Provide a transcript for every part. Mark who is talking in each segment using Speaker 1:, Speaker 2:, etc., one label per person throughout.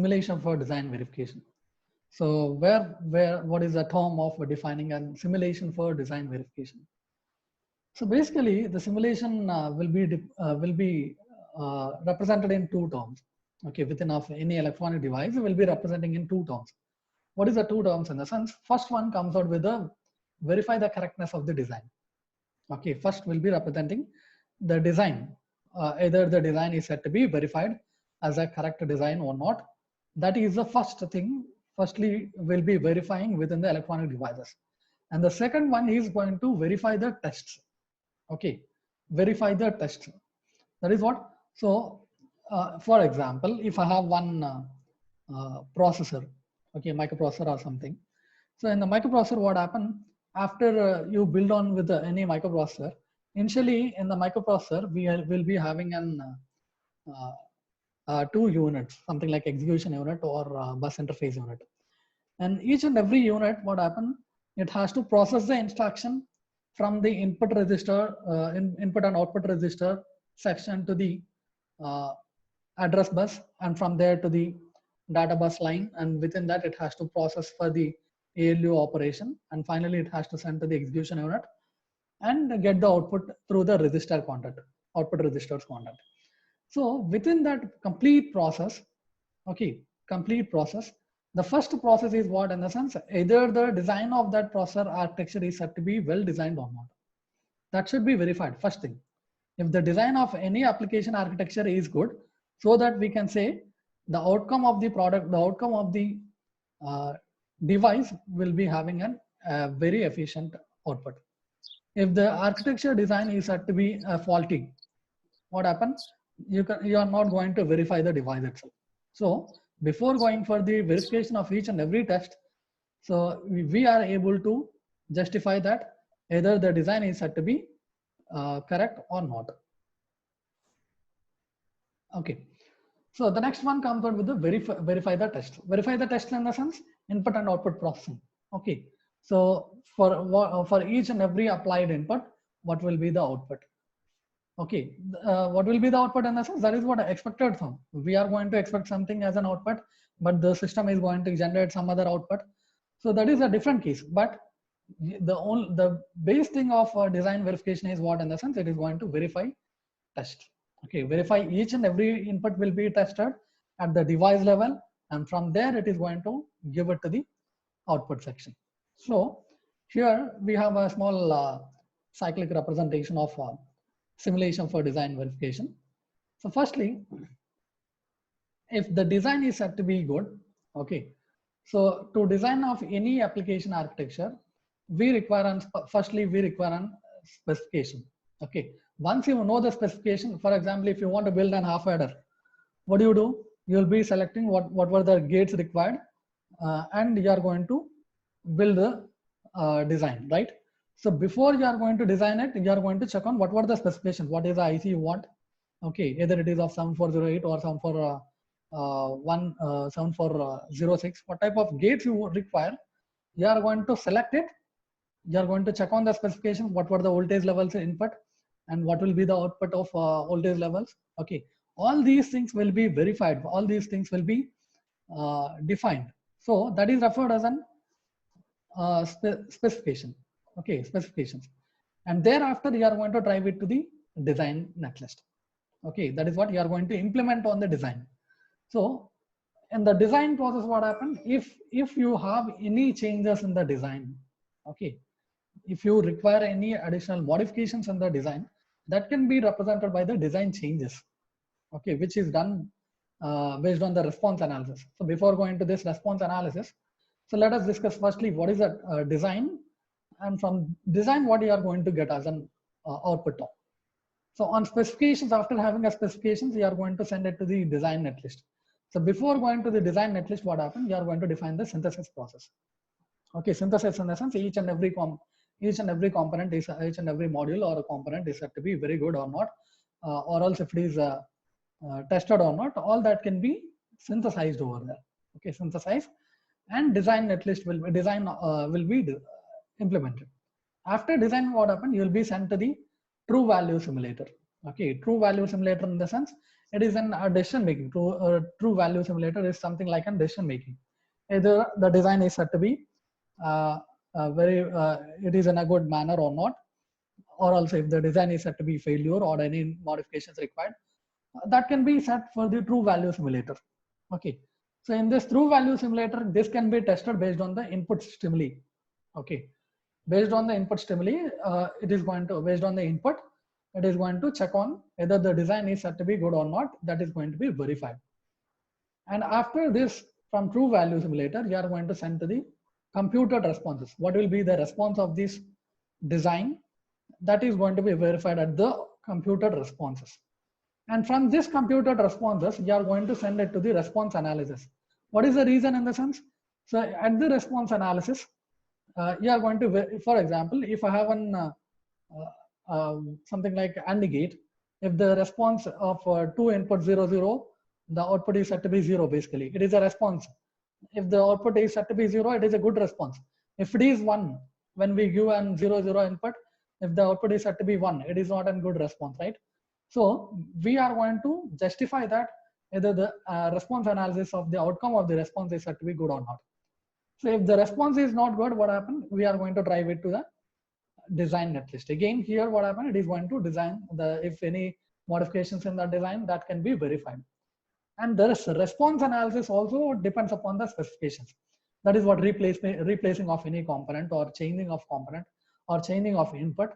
Speaker 1: simulation for design verification. So what is the term of defining a simulation for design verification? So basically, the simulation will be represented in two terms. Okay, within of any electronic device, it will be representing in two terms. What is the two terms in the sense? First one comes out with the verify the correctness of the design. Okay, first will be representing the design. Either the design is said to be verified as a correct design or not. That is the first thing. Firstly, will be verifying within the electronic devices. And the second one is going to verify the tests. Okay, verify the tests. That is what. So, for example, if I have one processor, okay, microprocessor or something. So in the microprocessor, what happened after you build on with any microprocessor? Initially, in the microprocessor, will be having an two units, something like execution unit or bus interface unit. And each and every unit, what happened? It has to process the instruction from the input register, input and output register section to the address bus, and from there to the data bus line. And within that, it has to process for the ALU operation. And finally, it has to send to the execution unit and get the output through the register content, output registers content. So within that complete process, okay, complete process, the first process is what, in the sense, either the design of that processor architecture is said to be well designed or not. That should be verified, first thing. If the design of any application architecture is good, so that we can say the outcome of the product, the outcome of the device will be having a very efficient output. If the architecture design is said to be faulty, what happens? You are not going to verify the device itself. So before going for the verification of each and every test, so we are able to justify that either the design is said to be correct or not. Okay. So the next one comes out with the verify the test. Verify the test in the sense input and output processing. Okay. So for each and every applied input, what will be the output? Okay. What will be the output in the sense? That is what I expected from. We are going to expect something as an output, but the system is going to generate some other output. So that is a different case. But the base thing of design verification is what, in the sense, it is going to verify test. Okay, verify each and every input will be tested at the device level, and from there it is going to give it to the output section. So here we have a small cyclic representation of simulation for design verification. So firstly, if the design is said to be good, okay, so to design of any application architecture, we require firstly we require a specification. Okay, once you know the specification, for example, if you want to build an half adder, what do? You'll be selecting what were the gates required, and you are going to build the design, right? So before you are going to design it, you are going to check on what were the specifications, what is the IC you want. Okay, either it is of 7408 or 7406, what type of gates you require, you are going to select it. You are going to check on the specifications, what were the voltage levels input, and what will be the output of voltage levels. Okay, all these things will be verified, all these things will be defined. So that is referred as an specification. Okay, specifications. And thereafter you are going to drive it to the design netlist. Okay, that is what you are going to implement on the design. So in the design process, what happens if you have any changes in the design, okay, if you require any additional modifications in the design, that can be represented by the design changes, okay, which is done based on the response analysis. So before going to this response analysis, so let us discuss firstly what is that design, and from design what you are going to get as an output of. So on specifications, after having a specifications, you are going to send it to the design netlist. So before going to the design netlist, what happens? You are going to define the synthesis process. Okay, synthesis in the sense each and every component is each and every module or a component is said to be very good or not, or else if it is tested or not, all that can be synthesized over there. Okay, synthesized, and design netlist will be implemented. After design, what happens? You will be sent to the true value simulator. Okay, true value simulator in the sense it is an decision making. True value simulator is something like a decision making. Either the design is said to be it is in a good manner or not, or also if the design is said to be failure or any modifications required, that can be set for the true value simulator. Okay, so in this true value simulator, this can be tested based on the input stimuli. Okay, based on the input stimuli, it is going to, based on the input, it is going to check on whether the design is said to be good or not. That is going to be verified. And after this, from true value simulator, you are going to send to the computed responses. What will be the response of this design? That is going to be verified at the computed responses. And from this computed responses, you are going to send it to the response analysis. What is the reason in the sense? So at the response analysis, you are going to, for example, if I have an something like AND gate, if the response of 2 input 0 0, the output is set to be 0. Basically, it is a response. If the output is set to be 0, it is a good response. If it is 1, when we give an 0 0 input, if the output is set to be 1, it is not a good response, right? So we are going to justify that either the response analysis of the outcome of the response is set to be good or not. So if the response is not good, what happened? We are going to drive it to the design netlist. Again, here what happened? It is going to design the, if any modifications in the design, that can be verified. And the response analysis also depends upon the specifications. That is what replacing of any component or changing of component or changing of input.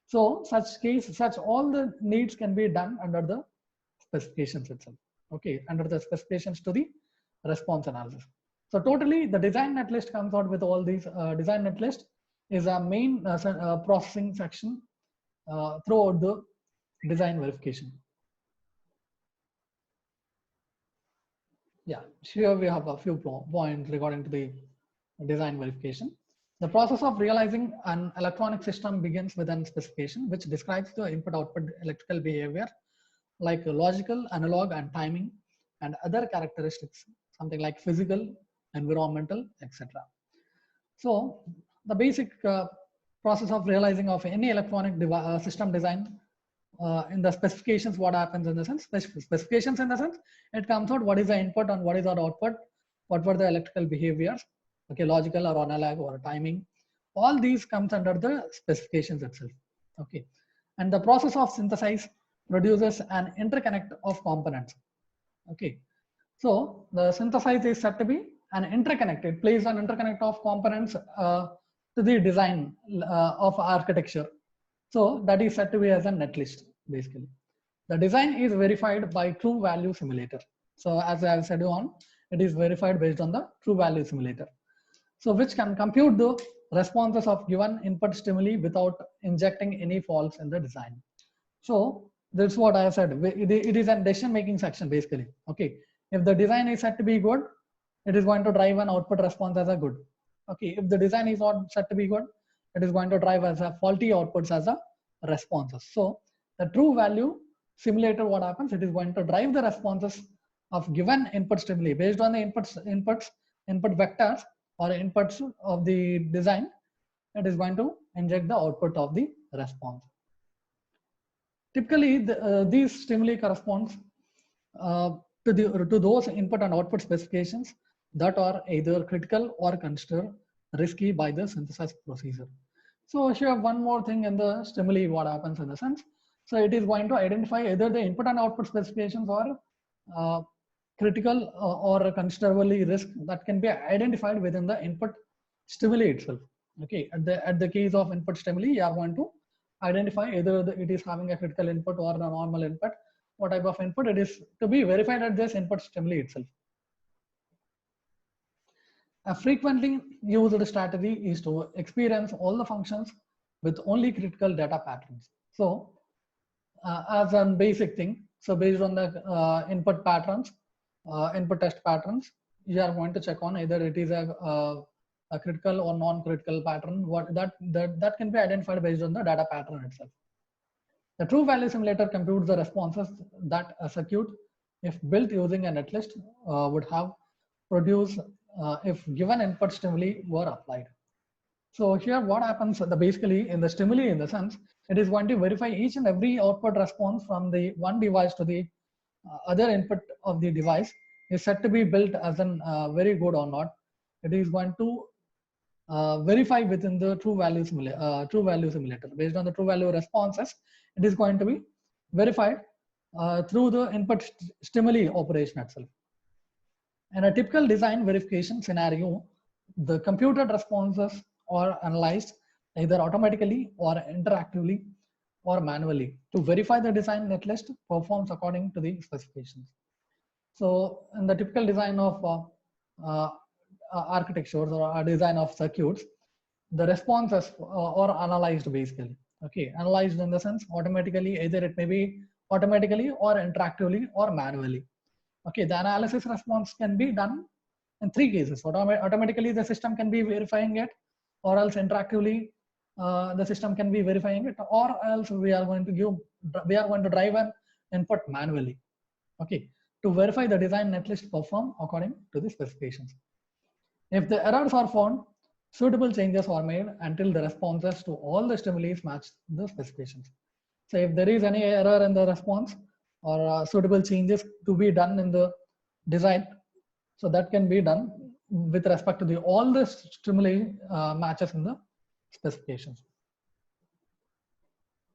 Speaker 1: So such all the needs can be done under the specifications itself. Okay, under the specifications to the response analysis. So totally the design netlist comes out with all these. Design netlist is a main processing section throughout the design verification. Yeah, here we have a few points regarding to the design verification. The process of realizing an electronic system begins with an specification which describes the input-output electrical behavior like logical, analog, and timing, and other characteristics, something like physical, environmental, etc. So the basic process of realizing of any electronic system design in the specifications, what happens in the sense, specifications in the sense, it comes out what is the input and what is our output, what were the electrical behaviors, okay, logical or analog or timing, all these comes under the specifications itself. Okay, and the process of synthesis produces an interconnect of components. Okay, so the synthesis is said to be an interconnect. It plays an interconnect of components to the design of architecture. So that is said to be as a netlist. Basically, the design is verified by true value simulator. So as I have said on, it is verified based on the true value simulator. So which can compute the responses of given input stimuli without injecting any faults in the design. So that's what I said. It is a decision making section basically. Okay, if the design is said to be good, it is going to drive an output response as a good. Okay, if the design is not said to be good, it is going to drive as a faulty outputs as a responses. So the true value simulator, what happens? It is going to drive the responses of given input stimuli based on the input vectors or inputs of the design. It is going to inject the output of the response. Typically, these stimuli corresponds to those input and output specifications that are either critical or considered risky by the synthesis procedure. So here one more thing in the stimuli, what happens in the sense. So it is going to identify either the input and output specifications or critical or considerably risk that can be identified within the input stimuli itself. Okay, at the case of input stimuli, you are going to identify either it is having a critical input or a normal input, what type of input it is to be verified at this input stimuli itself. A frequently used strategy is to experience all the functions with only critical data patterns. So as a basic thing, so based on the input patterns, input test patterns, you are going to check on either it is a critical or non-critical pattern. What that can be identified based on the data pattern itself. The true value simulator computes the responses that a circuit, if built using a netlist, would have produced if given input stimuli were applied. So here what happens, basically in the stimuli in the sense, it is going to verify each and every output response from the one device to the other input of the device is said to be built as an very good or not, it is going to verify within the true value simulator. Based on the true value responses, it is going to be verified through the input stimuli operation itself. In a typical design verification scenario, the computed responses are analyzed either automatically or interactively or manually to verify the design netlist performs according to the specifications. So in the typical design of architectures or a design of circuits, the responses are analyzed basically. Okay, analyzed in the sense automatically, either it may be automatically or interactively or manually. Okay, the analysis response can be done in three cases. Automatically, the system can be verifying it, or else interactively, the system can be verifying it, or else we are going to drive an input manually. Okay, to verify the design netlist perform according to the specifications. If the errors are found, suitable changes are made until the responses to all the stimuli match the specifications. So if there is any error in the response or suitable changes to be done in the design, so that can be done with respect to the all the stimuli matches in the specifications.